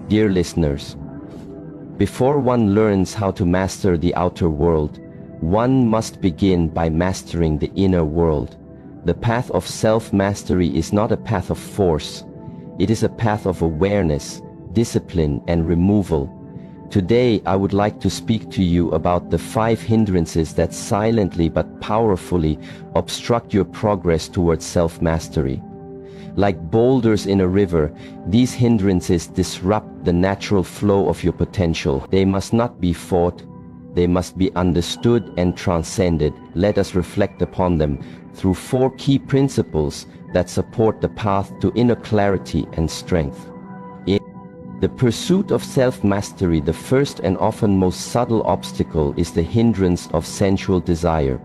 Dear listeners, before one learns how to master the outer world, one must begin by mastering the inner world. The path of self-mastery is not a path of force. It is a path of awareness, discipline, and removal. Today, I would like to speak to you about the 5 hindrances that silently but powerfully obstruct your progress towards self-mastery. Like boulders in a river, these hindrances disrupt the natural flow of your potential. They must not be fought. They must be understood and transcended. Let us reflect upon them through 4 key principles that support the path to inner clarity and strength. In the pursuit of self-mastery, the first and often most subtle obstacle is the hindrance of sensual desire.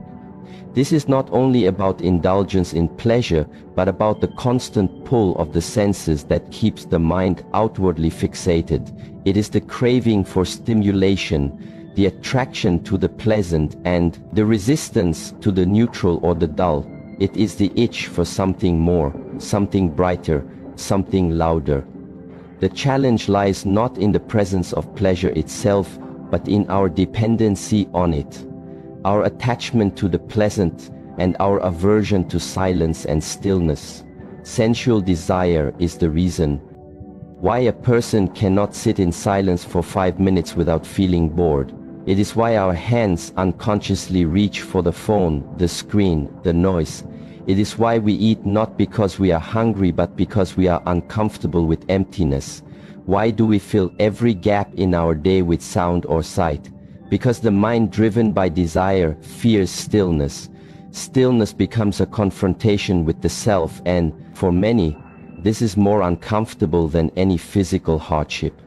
This is not only about indulgence in pleasure, but about the constant pull of the senses that keeps the mind outwardly fixated. It is the craving for stimulation, the attraction to the pleasant, and the resistance to the neutral or the dull. It is the itch for something more, something brighter, something louder. The challenge lies not in the presence of pleasure itself, but in our dependency on it. Our attachment to the pleasant, and our aversion to silence and stillness. Sensual desire is the reason why a person cannot sit in silence for 5 minutes without feeling bored. It is why our hands unconsciously reach for the phone, the screen, the noise. It is why we eat not because we are hungry, but because we are uncomfortable with emptiness. Why do we fill every gap in our day with sound or sight? Because the mind driven by desire fears stillness. Stillness becomes a confrontation with the self, and, for many, this is more uncomfortable than any physical hardship.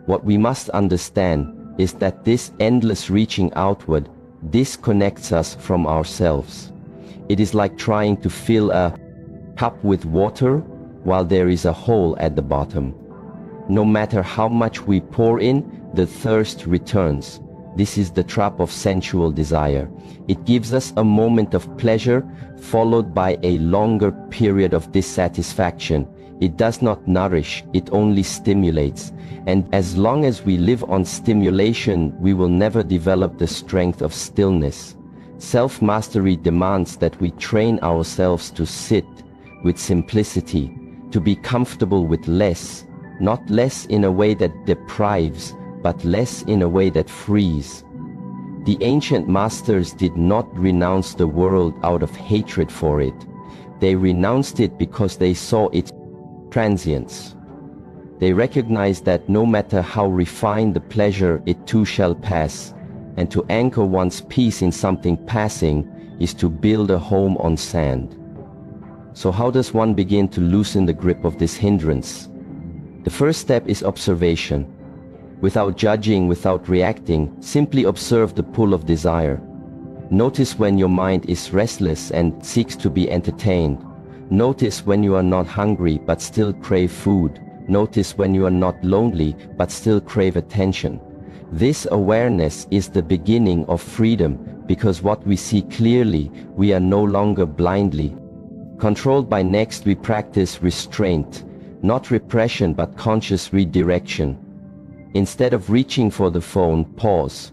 What we must understand is that this endless reaching outward disconnects us from ourselves. It is like trying to fill a cup with water while there is a hole at the bottom. No matter how much we pour in, the thirst returns. This is the trap of sensual desire. It gives us a moment of pleasure, followed by a longer period of dissatisfaction. It does not nourish, it only stimulates. And as long as we live on stimulation, we will never develop the strength of stillness. Self-mastery demands that we train ourselves to sit with simplicity, to be comfortable with less, not less in a way that deprives, but less in a way that frees. The ancient masters did not renounce the world out of hatred for it. They renounced it because they saw its transience. They recognized that no matter how refined the pleasure, it too shall pass, and to anchor one's peace in something passing is to build a home on sand. So how does one begin to loosen the grip of this hindrance? The first step is observation. Without judging, without reacting, simply observe the pull of desire. Notice when your mind is restless and seeks to be entertained. Notice when you are not hungry but still crave food. Notice when you are not lonely but still crave attention. This awareness is the beginning of freedom, because what we see clearly, we are no longer blindly controlled by. Next, we practice restraint, not repression but conscious redirection. Instead of reaching for the phone, pause.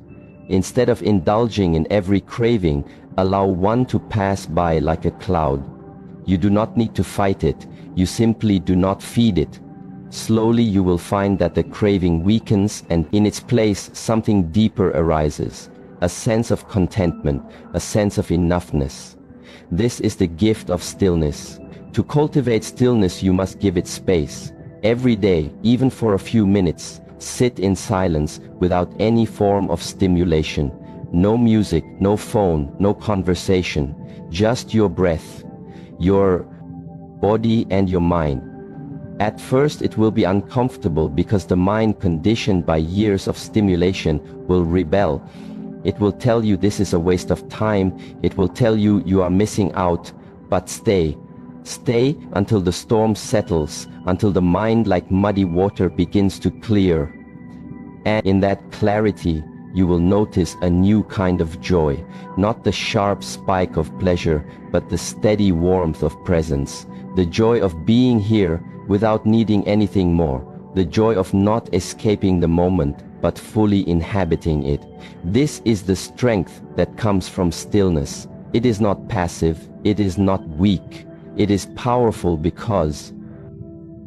Instead of indulging in every craving, allow one to pass by like a cloud. You do not need to fight it, you simply do not feed it. Slowly you will find that the craving weakens, and in its place something deeper arises. A sense of contentment, a sense of enoughness. This is the gift of stillness. To cultivate stillness, you must give it space. Every day, even for a few minutes, sit in silence without any form of stimulation. No music, no phone, no conversation. Just your breath, your body and your mind. At first it will be uncomfortable because the mind, conditioned by years of stimulation, will rebel. It will tell you this is a waste of time. It will tell you you are missing out. But stay. Stay until the storm settles, until the mind, like muddy water, begins to clear. And in that clarity, you will notice a new kind of joy, not the sharp spike of pleasure, but the steady warmth of presence, the joy of being here without needing anything more, the joy of not escaping the moment, but fully inhabiting it. This is the strength that comes from stillness. It is not passive, it is not weak, it is powerful because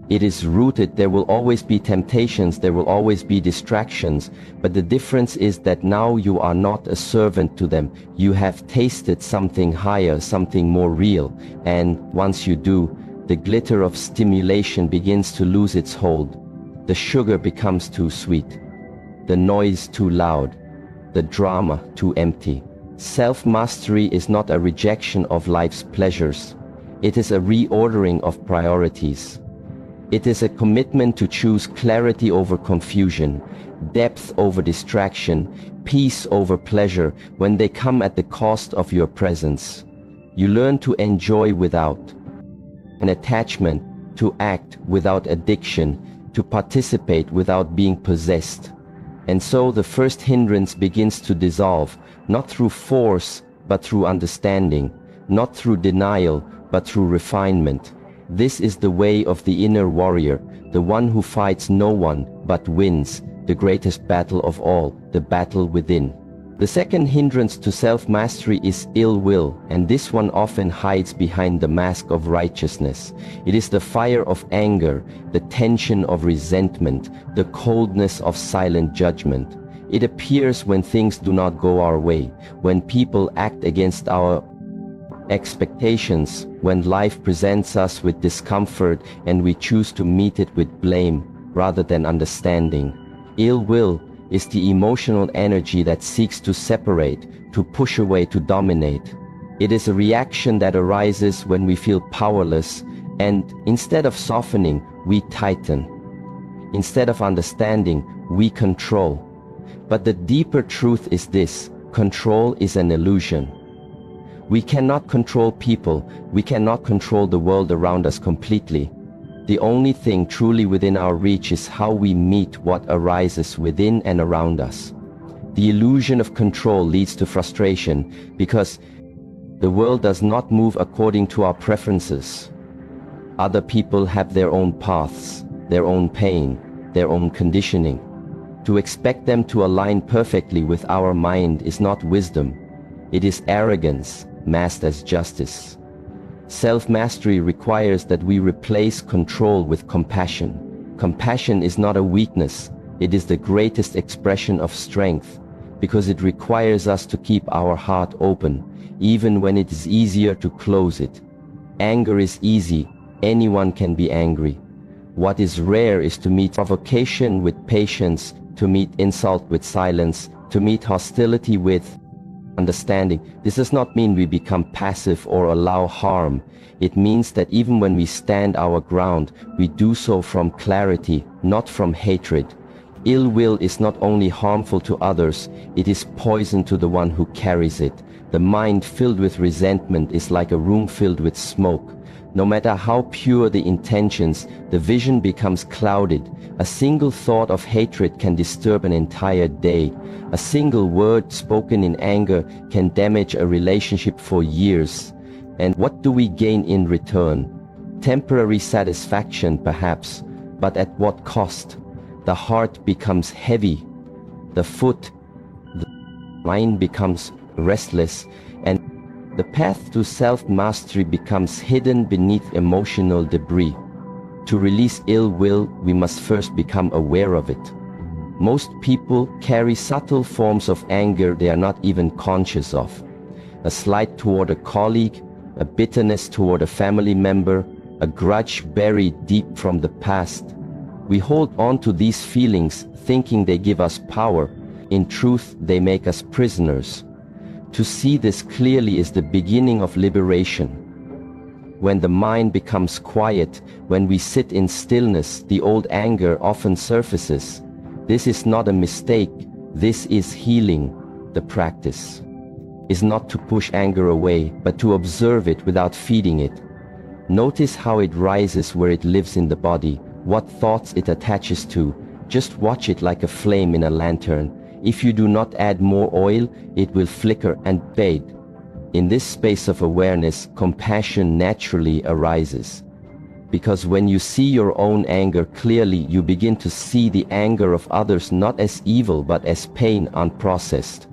it is rooted. There will always be temptations, there will always be distractions, but the difference is that now you are not a servant to them. You have tasted something higher, something more real, and once you do, the glitter of stimulation begins to lose its hold. The sugar becomes too sweet, the noise too loud, the drama too empty. Self-mastery is not a rejection of life's pleasures. It is a reordering of priorities. It is a commitment to choose clarity over confusion, depth over distraction, peace over pleasure when they come at the cost of your presence. You learn to enjoy without an attachment, to act without addiction, to participate without being possessed. And so the first hindrance begins to dissolve, not through force, but through understanding, not through denial, but through refinement. This is the way of the inner warrior, the one who fights no one, but wins the greatest battle of all, the battle within. The second hindrance to self-mastery is ill will, and this one often hides behind the mask of righteousness. It is the fire of anger, the tension of resentment, the coldness of silent judgment. It appears when things do not go our way, when people act against our expectations, when life presents us with discomfort and we choose to meet it with blame rather than understanding. Ill will is the emotional energy that seeks to separate, to push away, to dominate. It is a reaction that arises when we feel powerless, and instead of softening, we tighten. Instead of understanding, we control. But the deeper truth is this: control is an illusion. We cannot control people, we cannot control the world around us completely. The only thing truly within our reach is how we meet what arises within and around us. The illusion of control leads to frustration because the world does not move according to our preferences. Other people have their own paths, their own pain, their own conditioning. To expect them to align perfectly with our mind is not wisdom, it is arrogance masked as justice. Self-mastery requires that we replace control with compassion. Compassion is not a weakness, it is the greatest expression of strength, because it requires us to keep our heart open, even when it is easier to close it. Anger is easy, anyone can be angry. What is rare is to meet provocation with patience, to meet insult with silence, to meet hostility with understanding. This does not mean we become passive or allow harm. It means that even when we stand our ground, we do so from clarity, not from hatred. Ill will is not only harmful to others, it is poison to the one who carries it. The mind filled with resentment is like a room filled with smoke. No matter how pure the intentions, the vision becomes clouded. A single thought of hatred can disturb an entire day. A single word spoken in anger can damage a relationship for years. And what do we gain in return? Temporary satisfaction, perhaps, but at what cost? The heart becomes heavy, the mind becomes restless, and the path to self-mastery becomes hidden beneath emotional debris. To release ill will, we must first become aware of it. Most people carry subtle forms of anger they are not even conscious of. A slight toward a colleague, a bitterness toward a family member, a grudge buried deep from the past. We hold on to these feelings thinking they give us power. In truth, they make us prisoners. To see this clearly is the beginning of liberation. When the mind becomes quiet, when we sit in stillness, the old anger often surfaces. This is not a mistake, this is healing. The practice is not to push anger away, but to observe it without feeding it. Notice how it rises where it lives in the body, what thoughts it attaches to. Just watch it like a flame in a lantern. If you do not add more oil, it will flicker and fade. In this space of awareness, compassion naturally arises. Because when you see your own anger clearly, you begin to see the anger of others not as evil but as pain unprocessed.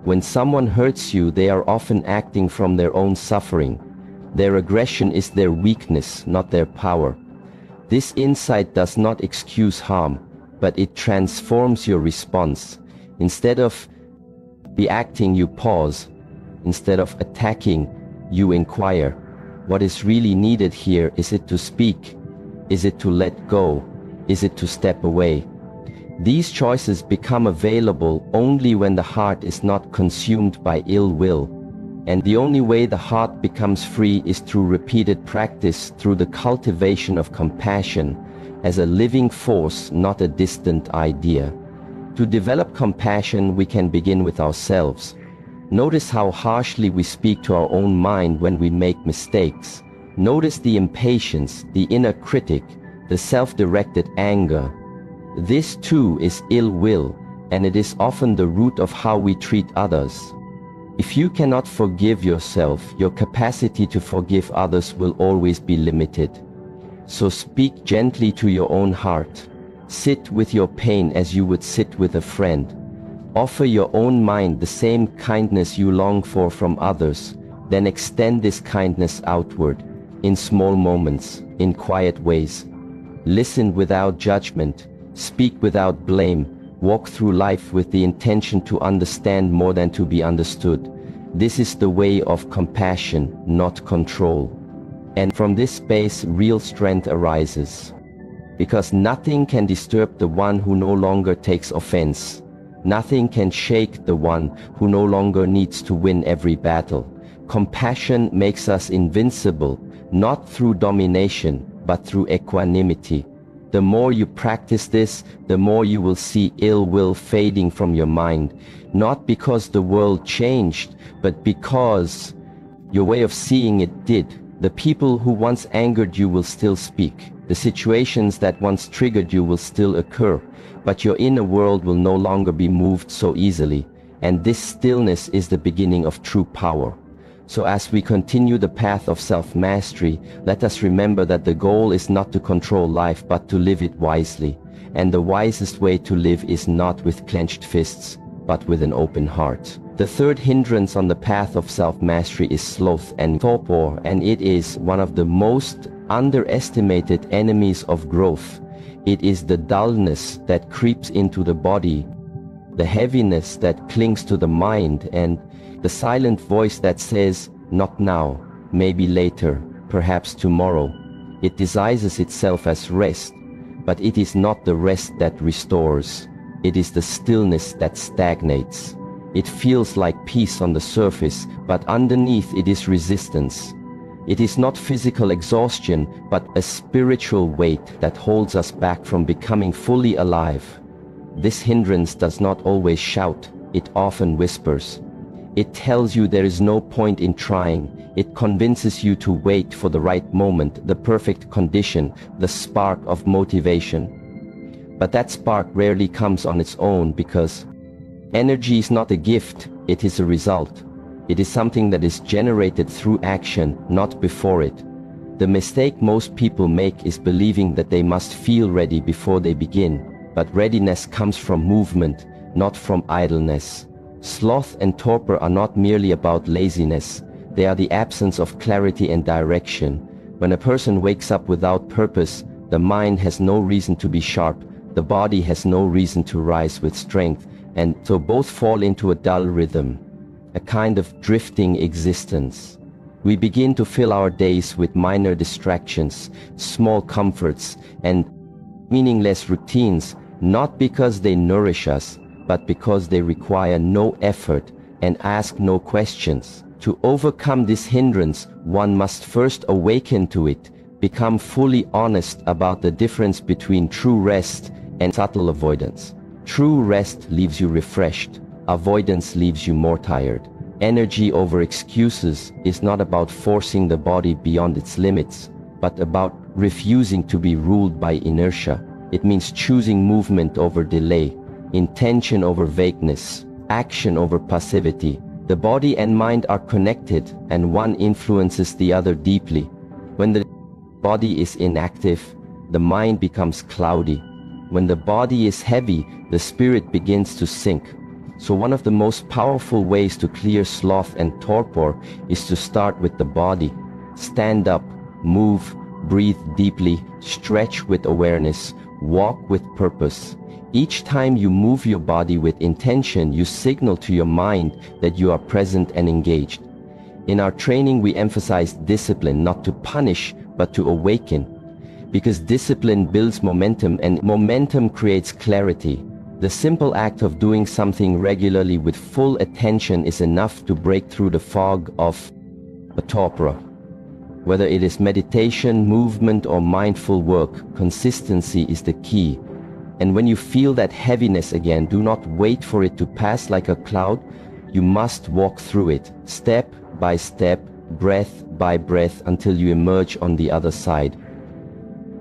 When someone hurts you, they are often acting from their own suffering. Their aggression is their weakness, not their power. This insight does not excuse harm, but it transforms your response. Instead of reacting, you pause. Instead of attacking, you inquire. What is really needed here? Is it to speak? Is it to let go? Is it to step away? These choices become available only when the heart is not consumed by ill will. And the only way the heart becomes free is through repeated practice, through the cultivation of compassion as a living force, not a distant idea. To develop compassion, we can begin with ourselves. Notice how harshly we speak to our own mind when we make mistakes. Notice the impatience, the inner critic, the self-directed anger. This too is ill will, and it is often the root of how we treat others. If you cannot forgive yourself, your capacity to forgive others will always be limited. So speak gently to your own heart. Sit with your pain as you would sit with a friend. Offer your own mind the same kindness you long for from others, then extend this kindness outward, in small moments, in quiet ways. Listen without judgment, speak without blame, walk through life with the intention to understand more than to be understood. This is the way of compassion, not control. And from this space, real strength arises. Because nothing can disturb the one who no longer takes offense. Nothing can shake the one who no longer needs to win every battle. Compassion makes us invincible, not through domination, but through equanimity. The more you practice this, the more you will see ill will fading from your mind, not because the world changed, but because your way of seeing it did. The people who once angered you will still speak. The situations that once triggered you will still occur, but your inner world will no longer be moved so easily, and this stillness is the beginning of true power. So as we continue the path of self-mastery, let us remember that the goal is not to control life but to live it wisely, and the wisest way to live is not with clenched fists, but with an open heart. The third hindrance on the path of self-mastery is sloth and torpor, and it is one of the most underestimated enemies of growth. It is the dullness that creeps into the body, the heaviness that clings to the mind, and the silent voice that says, not now, maybe later, perhaps tomorrow. It disguises itself as rest, but it is not the rest that restores. It is the stillness that stagnates. It feels like peace on the surface, but underneath it is resistance. It is not physical exhaustion, but a spiritual weight that holds us back from becoming fully alive. This hindrance does not always shout, it often whispers. It tells you there is no point in trying. It convinces you to wait for the right moment, the perfect condition, the spark of motivation. But that spark rarely comes on its own, because energy is not a gift, it is a result. It is something that is generated through action, not before it. The mistake most people make is believing that they must feel ready before they begin, but readiness comes from movement, not from idleness. Sloth and torpor are not merely about laziness, they are the absence of clarity and direction. When a person wakes up without purpose, the mind has no reason to be sharp, the body has no reason to rise with strength, and so both fall into a dull rhythm, a kind of drifting existence. We begin to fill our days with minor distractions, small comforts, and meaningless routines, not because they nourish us, but because they require no effort and ask no questions. To overcome this hindrance, one must first awaken to it, become fully honest about the difference between true rest and subtle avoidance. True rest leaves you refreshed, avoidance leaves you more tired. Energy over excuses is not about forcing the body beyond its limits, but about refusing to be ruled by inertia. It means choosing movement over delay, intention over vagueness, action over passivity. The body and mind are connected, and one influences the other deeply. When the body is inactive, the mind becomes cloudy. When the body is heavy, the spirit begins to sink. So one of the most powerful ways to clear sloth and torpor is to start with the body. Stand up, move, breathe deeply, stretch with awareness, walk with purpose. Each time you move your body with intention, you signal to your mind that you are present and engaged. In our training, we emphasize discipline, not to punish, but to awaken. Because discipline builds momentum, and momentum creates clarity. The simple act of doing something regularly with full attention is enough to break through the fog of a torpor. Whether it is meditation, movement, or mindful work, consistency is the key. And when you feel that heaviness again, do not wait for it to pass like a cloud. You must walk through it, step by step, breath by breath, until you emerge on the other side.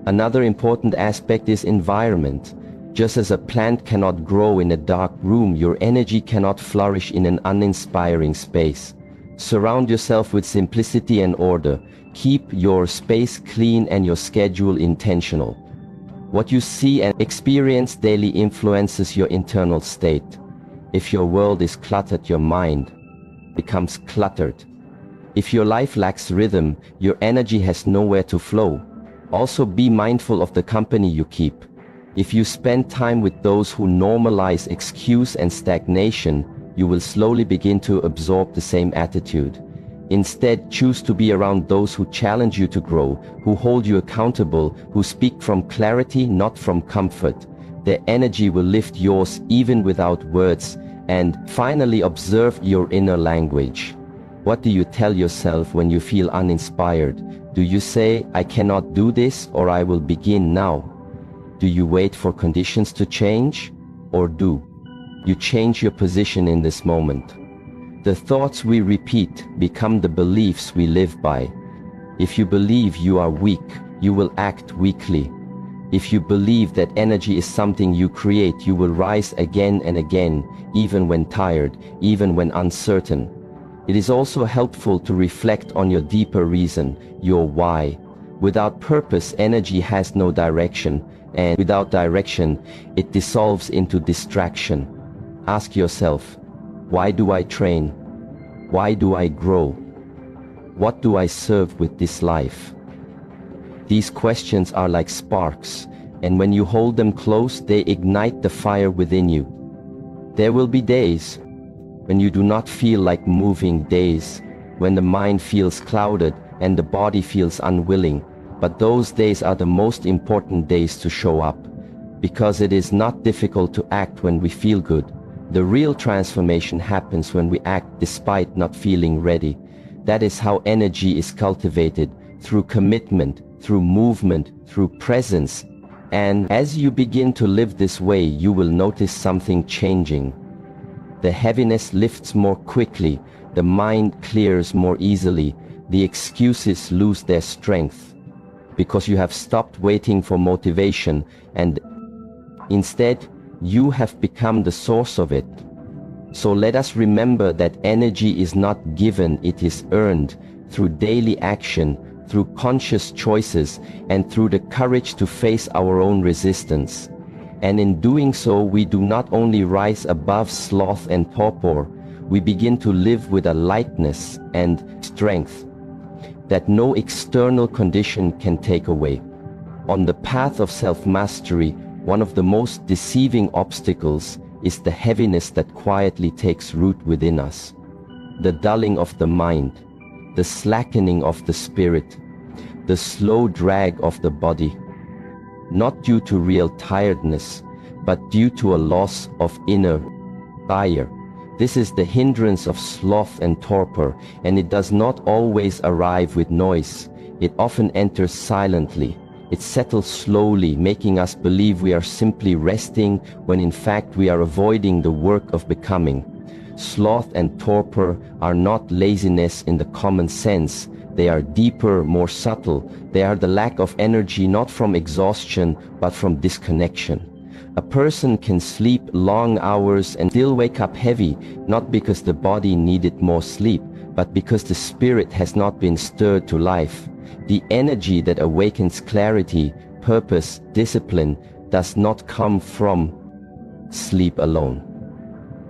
Another important aspect is environment. Just as a plant cannot grow in a dark room, your energy cannot flourish in an uninspiring space. Surround yourself with simplicity and order. Keep your space clean and your schedule intentional. What you see and experience daily influences your internal state. If your world is cluttered, your mind becomes cluttered. If your life lacks rhythm, your energy has nowhere to flow. Also, be mindful of the company you keep. If you spend time with those who normalize excuse and stagnation, you will slowly begin to absorb the same attitude. Instead, choose to be around those who challenge you to grow, who hold you accountable, who speak from clarity, not from comfort. Their energy will lift yours even without words. And finally, observe your inner language. What do you tell yourself when you feel uninspired? Do you say, "I cannot do this," or "I will begin now"? Do you wait for conditions to change? Or do you change your position in this moment? The thoughts we repeat become the beliefs we live by. If you believe you are weak, you will act weakly. If you believe that energy is something you create, you will rise again and again, even when tired, even when uncertain. It is also helpful to reflect on your deeper reason, your why. Without purpose, energy has no direction, and without direction, it dissolves into distraction. Ask yourself, why do I train? Why do I grow? What do I serve with this life? These questions are like sparks, and when you hold them close, they ignite the fire within you. There will be days when you do not feel like moving, days when the mind feels clouded and the body feels unwilling. But those days are the most important days to show up, because it is not difficult to act when we feel good. The real transformation happens when we act despite not feeling ready. That is how energy is cultivated, through commitment, through movement, through presence. And as you begin to live this way, you will notice something changing. The heaviness lifts more quickly, the mind clears more easily, the excuses lose their strength, because you have stopped waiting for motivation and instead you have become the source of it. So let us remember that energy is not given, it is earned through daily action, through conscious choices, and through the courage to face our own resistance. And in doing so, we do not only rise above sloth and torpor, we begin to live with a lightness and strength that no external condition can take away. On the path of self-mastery, one of the most deceiving obstacles is the heaviness that quietly takes root within us. The dulling of the mind, the slackening of the spirit, the slow drag of the body. Not due to real tiredness, but due to a loss of inner fire. This is the hindrance of sloth and torpor, and it does not always arrive with noise. It often enters silently. It settles slowly, making us believe we are simply resting, when in fact we are avoiding the work of becoming. Sloth and torpor are not laziness in the common sense. They are deeper, more subtle. They are the lack of energy, not from exhaustion, but from disconnection. A person can sleep long hours and still wake up heavy, not because the body needed more sleep, but because the spirit has not been stirred to life. The energy that awakens clarity, purpose, discipline does not come from sleep alone.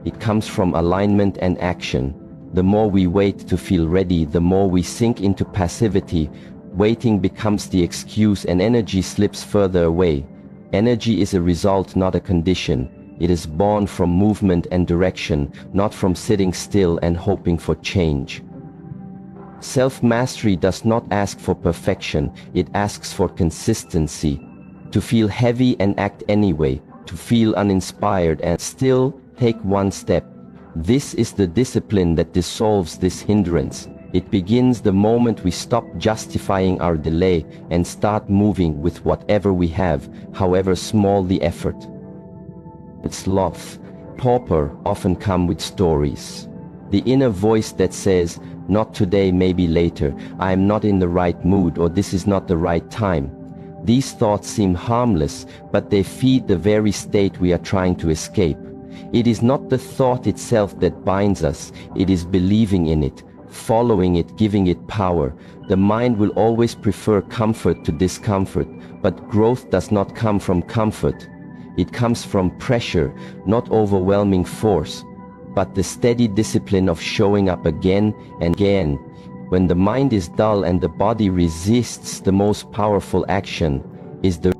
It comes from alignment and action. The more we wait to feel ready, the more we sink into passivity. Waiting becomes the excuse and energy slips further away. Energy is a result, not a condition. It is born from movement and direction, not from sitting still and hoping for change. Self-mastery does not ask for perfection, it asks for consistency. To feel heavy and act anyway, to feel uninspired and still take one step. This is the discipline that dissolves this hindrance. It begins the moment we stop justifying our delay and start moving with whatever we have, however small the effort. Sloth, torpor often come with stories. The inner voice that says, "Not today, maybe later, I am not in the right mood," or "This is not the right time." These thoughts seem harmless, but they feed the very state we are trying to escape. It is not the thought itself that binds us, it is believing in it, following it, giving it power. The mind will always prefer comfort to discomfort, but growth does not come from comfort. It comes from pressure, not overwhelming force, but the steady discipline of showing up again and again. When the mind is dull and the body resists, the most powerful action is the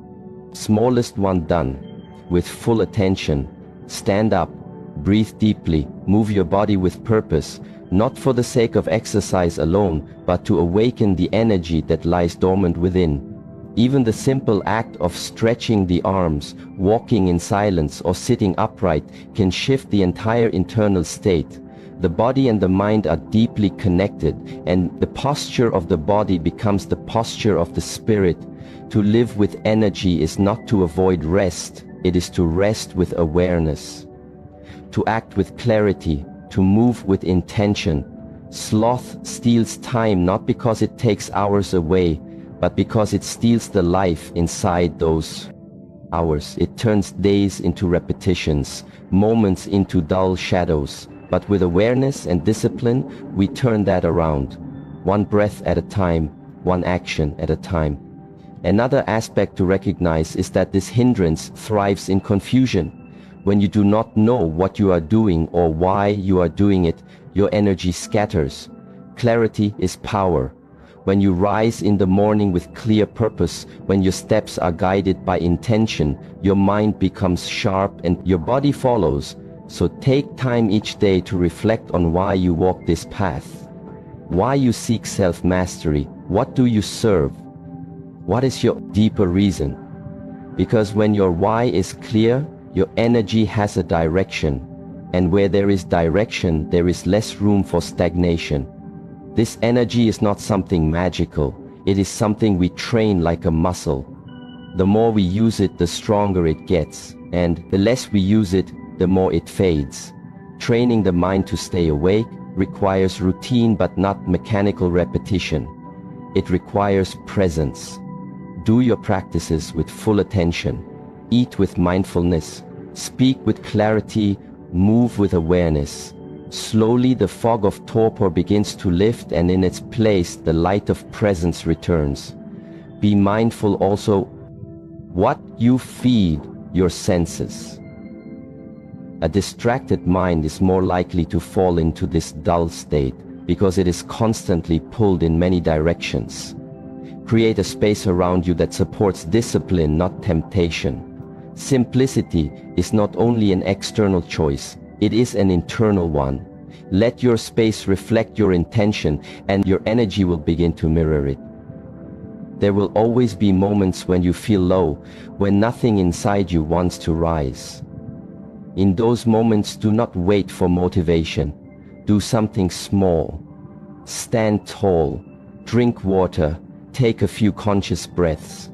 smallest one done with full attention. Stand up, breathe deeply, move your body with purpose, not for the sake of exercise alone, but to awaken the energy that lies dormant within. Even the simple act of stretching the arms, walking in silence, or sitting upright can shift the entire internal state. The body and the mind are deeply connected, and the posture of the body becomes the posture of the spirit. To live with energy is not to avoid rest, it is to rest with awareness, to act with clarity, to move with intention. Sloth steals time not because it takes hours away, but because it steals the life inside those hours. It turns days into repetitions, moments into dull shadows. But with awareness and discipline, we turn that around. One breath at a time, one action at a time. Another aspect to recognize is that this hindrance thrives in confusion. When you do not know what you are doing or why you are doing it, your energy scatters. Clarity is power. When you rise in the morning with clear purpose, when your steps are guided by intention, your mind becomes sharp and your body follows. So take time each day to reflect on why you walk this path. Why you seek self-mastery. What do you serve? What is your deeper reason? Because when your why is clear, your energy has a direction. And where there is direction, there is less room for stagnation. This energy is not something magical. It is something we train like a muscle. The more we use it, the stronger it gets. And the less we use it, the more it fades. Training the mind to stay awake requires routine but not mechanical repetition. It requires presence. Do your practices with full attention. Eat with mindfulness. Speak with clarity. Move with awareness. Slowly the fog of torpor begins to lift, and in its place the light of presence returns. Be mindful also what you feed your senses. A distracted mind is more likely to fall into this dull state because it is constantly pulled in many directions. Create a space around you that supports discipline, not temptation. Simplicity is not only an external choice, it is an internal one. Let your space reflect your intention, and your energy will begin to mirror it. There will always be moments when you feel low, when nothing inside you wants to rise. In those moments, do not wait for motivation. Do something small. Stand tall. Drink water. Take a few conscious breaths.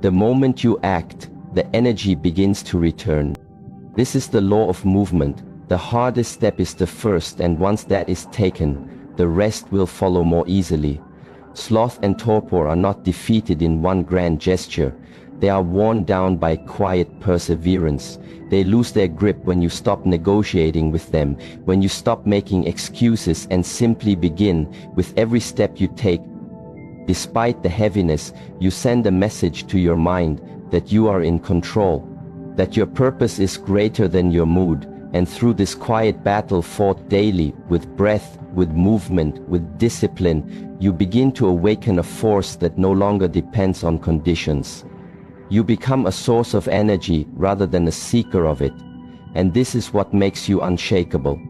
The moment you act, the energy begins to return. This is the law of movement. The hardest step is the first, and once that is taken, the rest will follow more easily. Sloth and torpor are not defeated in one grand gesture. They are worn down by quiet perseverance. They lose their grip when you stop negotiating with them, when you stop making excuses and simply begin. With every step you take, Despite the heaviness, you send a message to your mind that you are in control, that your purpose is greater than your mood, and through this quiet battle fought daily, with breath, with movement, with discipline, you begin to awaken a force that no longer depends on conditions. You become a source of energy rather than a seeker of it, and this is what makes you unshakable.